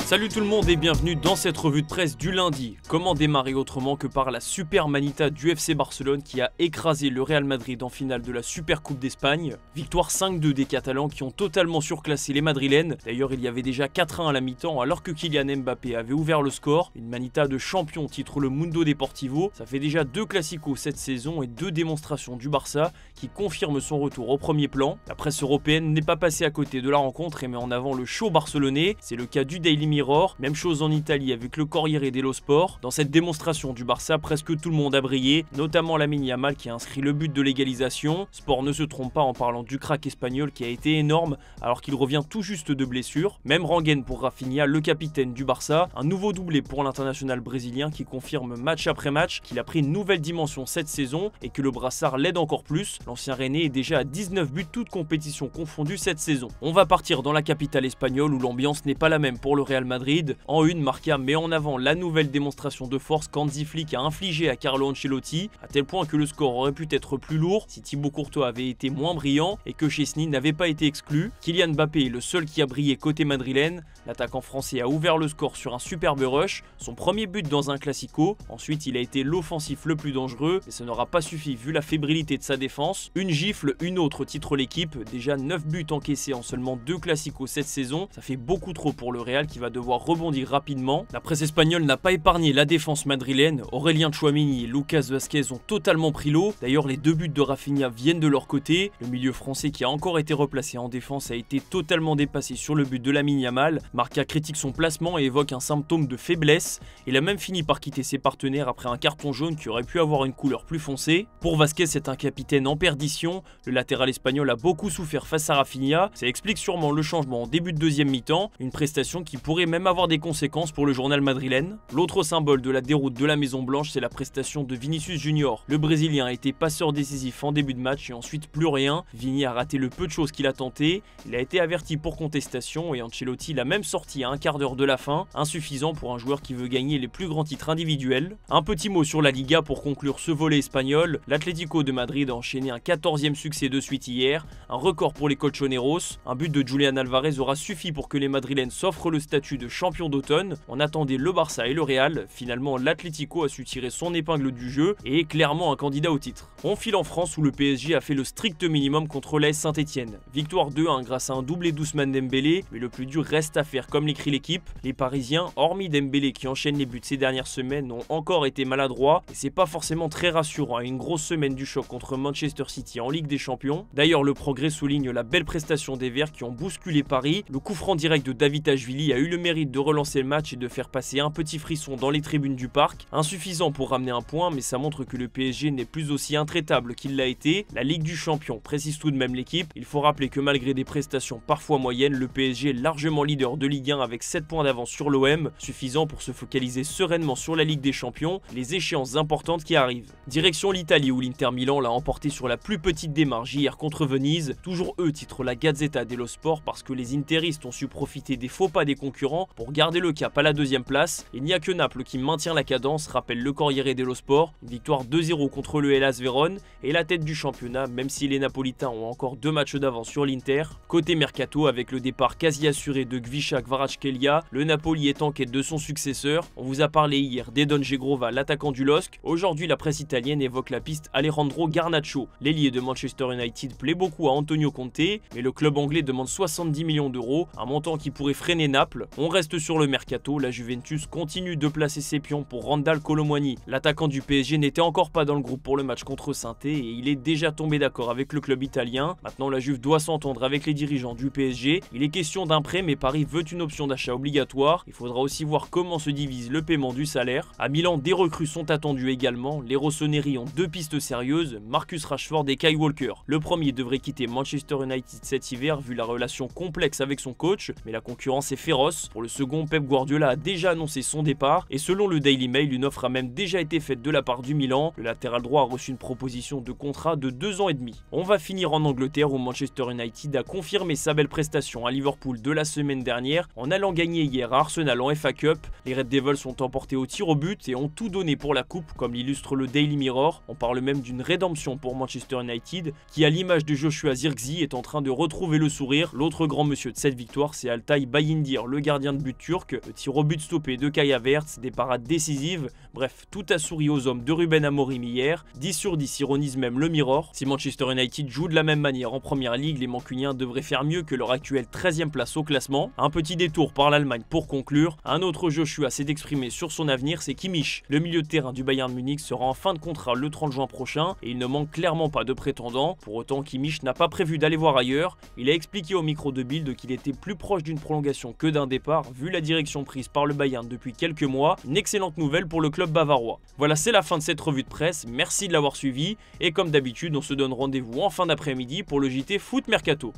Salut tout le monde et bienvenue dans cette revue de presse du lundi. Comment démarrer autrement que par la super manita du FC Barcelone qui a écrasé le Real Madrid en finale de la Super Coupe d'Espagne. Victoire 5-2 des Catalans qui ont totalement surclassé les Madrilènes. D'ailleurs il y avait déjà 4-1 à la mi-temps alors que Kylian Mbappé avait ouvert le score. Une manita de champion titre le Mundo Deportivo. Ça fait déjà 2 classicos cette saison et 2 démonstrations du Barça qui confirment son retour au premier plan. La presse européenne n'est pas passée à côté de la rencontre et met en avant le show barcelonais. C'est le cas du Daily Mirror. Même chose en Italie avec le Corriere dello Sport. Dans cette démonstration du Barça, presque tout le monde a brillé, notamment Lamine Yamal qui a inscrit le but de l'égalisation. Sport ne se trompe pas en parlant du crack espagnol qui a été énorme alors qu'il revient tout juste de blessure. Même rengaine pour Rafinha, le capitaine du Barça. Un nouveau doublé pour l'international brésilien qui confirme match après match qu'il a pris une nouvelle dimension cette saison et que le brassard l'aide encore plus. L'ancien Rennais est déjà à 19 buts toutes compétitions confondues cette saison. On va partir dans la capitale espagnole où l'ambiance n'est pas la même pour le Real Madrid. En une, Marca met en avant la nouvelle démonstration de force qu'Hansi Flick a infligée à Carlo Ancelotti, à tel point que le score aurait pu être plus lourd si Thibaut Courtois avait été moins brillant et que Chesney n'avait pas été exclu. Kylian Mbappé est le seul qui a brillé côté madrilène. L'attaquant français a ouvert le score sur un superbe rush, son premier but dans un classico. Ensuite, il a été l'offensif le plus dangereux, mais ça n'aura pas suffi vu la fébrilité de sa défense. Une gifle, une autre titre l'équipe. Déjà 9 buts encaissés en seulement 2 classicos cette saison. Ça fait beaucoup trop pour le Real qui va devoir rebondir rapidement. La presse espagnole n'a pas épargné la défense madrilène. Aurélien Tchouaméni et Lucas Vázquez ont totalement pris l'eau. D'ailleurs, les 2 buts de Rafinha viennent de leur côté. Le milieu français qui a encore été replacé en défense a été totalement dépassé sur le but de Lamine Yamal. Marca critique son placement et évoque un symptôme de faiblesse. Il a même fini par quitter ses partenaires après un carton jaune qui aurait pu avoir une couleur plus foncée. Pour Vázquez, c'est un capitaine en perdition. Le latéral espagnol a beaucoup souffert face à Rafinha. Ça explique sûrement le changement en début de deuxième mi-temps. Une prestation qui pourrait même avoir des conséquences pour le journal madrilène. L'autre symbole de la déroute de la Maison Blanche, c'est la prestation de Vinicius Junior. Le Brésilien a été passeur décisif en début de match et ensuite plus rien. Vini a raté le peu de choses qu'il a tenté. Il a été averti pour contestation et Ancelotti l'a même sorti à un quart d'heure de la fin, insuffisant pour un joueur qui veut gagner les plus grands titres individuels. Un petit mot sur la Liga pour conclure ce volet espagnol. L'Atlético de Madrid a enchaîné un 14e succès de suite hier, un record pour les colchoneros. Un but de Julián Álvarez aura suffi pour que les Madrilènes s'offrent le statut de champion d'automne. On attendait le Barça et le Real. Finalement, l'Atlético a su tirer son épingle du jeu et est clairement un candidat au titre. On file en France où le PSG a fait le strict minimum contre l'AS Saint-Etienne. Victoire 2-1 grâce à un doublé d'Ousmane Dembélé, mais le plus dur reste à faire comme l'écrit l'équipe. Les Parisiens, hormis Dembélé qui enchaîne les buts ces dernières semaines, ont encore été maladroits et c'est pas forcément très rassurant à une grosse semaine du choc contre Manchester City en Ligue des Champions. D'ailleurs, le progrès souligne la belle prestation des Verts qui ont bousculé Paris. Le coup franc direct de Davitashvili a eu le mérite de relancer le match et de faire passer un petit frisson dans les tribunes du parc. Insuffisant pour ramener un point, mais ça montre que le PSG n'est plus aussi intraitable qu'il l'a été. La Ligue du Champion précise tout de même l'équipe. Il faut rappeler que malgré des prestations parfois moyennes, le PSG est largement leader de Ligue 1 avec 7 points d'avance sur l'OM, suffisant pour se focaliser sereinement sur la Ligue des Champions, les échéances importantes qui arrivent. Direction l'Italie où l'Inter Milan l'a emporté sur la plus petite démarche hier contre Venise. Toujours eux titre la Gazzetta dello Sport parce que les interistes ont su profiter des faux pas des concurrents pour garder le cap à la deuxième place. Il n'y a que Naples qui maintient la cadence, rappelle le Corriere dello Sport. Une victoire 2-0 contre le Hellas Vérone et la tête du championnat, même si les Napolitains ont encore 2 matchs d'avance sur l'Inter. Côté mercato, avec le départ quasi assuré de Gvisha Kvaratskhelia, le Napoli est en quête de son successeur. On vous a parlé hier d'Edon Dzegrova, l'attaquant du LOSC. Aujourd'hui, la presse italienne évoque la piste Alejandro Garnacho. L'ailier de Manchester United plaît beaucoup à Antonio Conte, mais le club anglais demande 70 millions d'euros, un montant qui pourrait freiner Naples. On reste sur le mercato, la Juventus continue de placer ses pions pour Randal Kolo Muani. L'attaquant du PSG n'était encore pas dans le groupe pour le match contre Saint-Étienne et il est déjà tombé d'accord avec le club italien. Maintenant, la Juve doit s'entendre avec les dirigeants du PSG. Il est question d'un prêt, mais Paris veut une option d'achat obligatoire. Il faudra aussi voir comment se divise le paiement du salaire. À Milan, des recrues sont attendues également. Les Rossoneri ont 2 pistes sérieuses, Marcus Rashford et Kyle Walker. Le premier devrait quitter Manchester United cet hiver vu la relation complexe avec son coach, mais la concurrence est féroce. Pour le second, Pep Guardiola a déjà annoncé son départ et selon le Daily Mail, une offre a même déjà été faite de la part du Milan. Le latéral droit a reçu une proposition de contrat de 2 ans et demi. On va finir en Angleterre où Manchester United a confirmé sa belle prestation à Liverpool de la semaine dernière en allant gagner hier à Arsenal en FA Cup. Les Red Devils sont emportés au tir au but et ont tout donné pour la coupe comme l'illustre le Daily Mirror. On parle même d'une rédemption pour Manchester United qui à l'image de Joshua Zirkzee est en train de retrouver le sourire. L'autre grand monsieur de cette victoire c'est Altay Bayindir, le gardien gardien de but turc, le tir au but stoppé de Kai Havertz, des parades décisives, bref, tout a souri aux hommes de Ruben Amorim hier, 10 sur 10 ironise même le Mirror. Si Manchester United joue de la même manière en première ligue, les Mancuniens devraient faire mieux que leur actuelle 13e place au classement. Un petit détour par l'Allemagne pour conclure, un autre Joshua s'est exprimé sur son avenir, c'est Kimmich. Le milieu de terrain du Bayern Munich sera en fin de contrat le 30 juin prochain et il ne manque clairement pas de prétendants. Pour autant, Kimmich n'a pas prévu d'aller voir ailleurs. Il a expliqué au micro de Bild qu'il était plus proche d'une prolongation que d'un départ, vu la direction prise par le Bayern depuis quelques mois. Une excellente nouvelle pour le club bavarois. Voilà, c'est la fin de cette revue de presse. Merci de l'avoir suivi et comme d'habitude, on se donne rendez-vous en fin d'après-midi pour le JT Foot Mercato.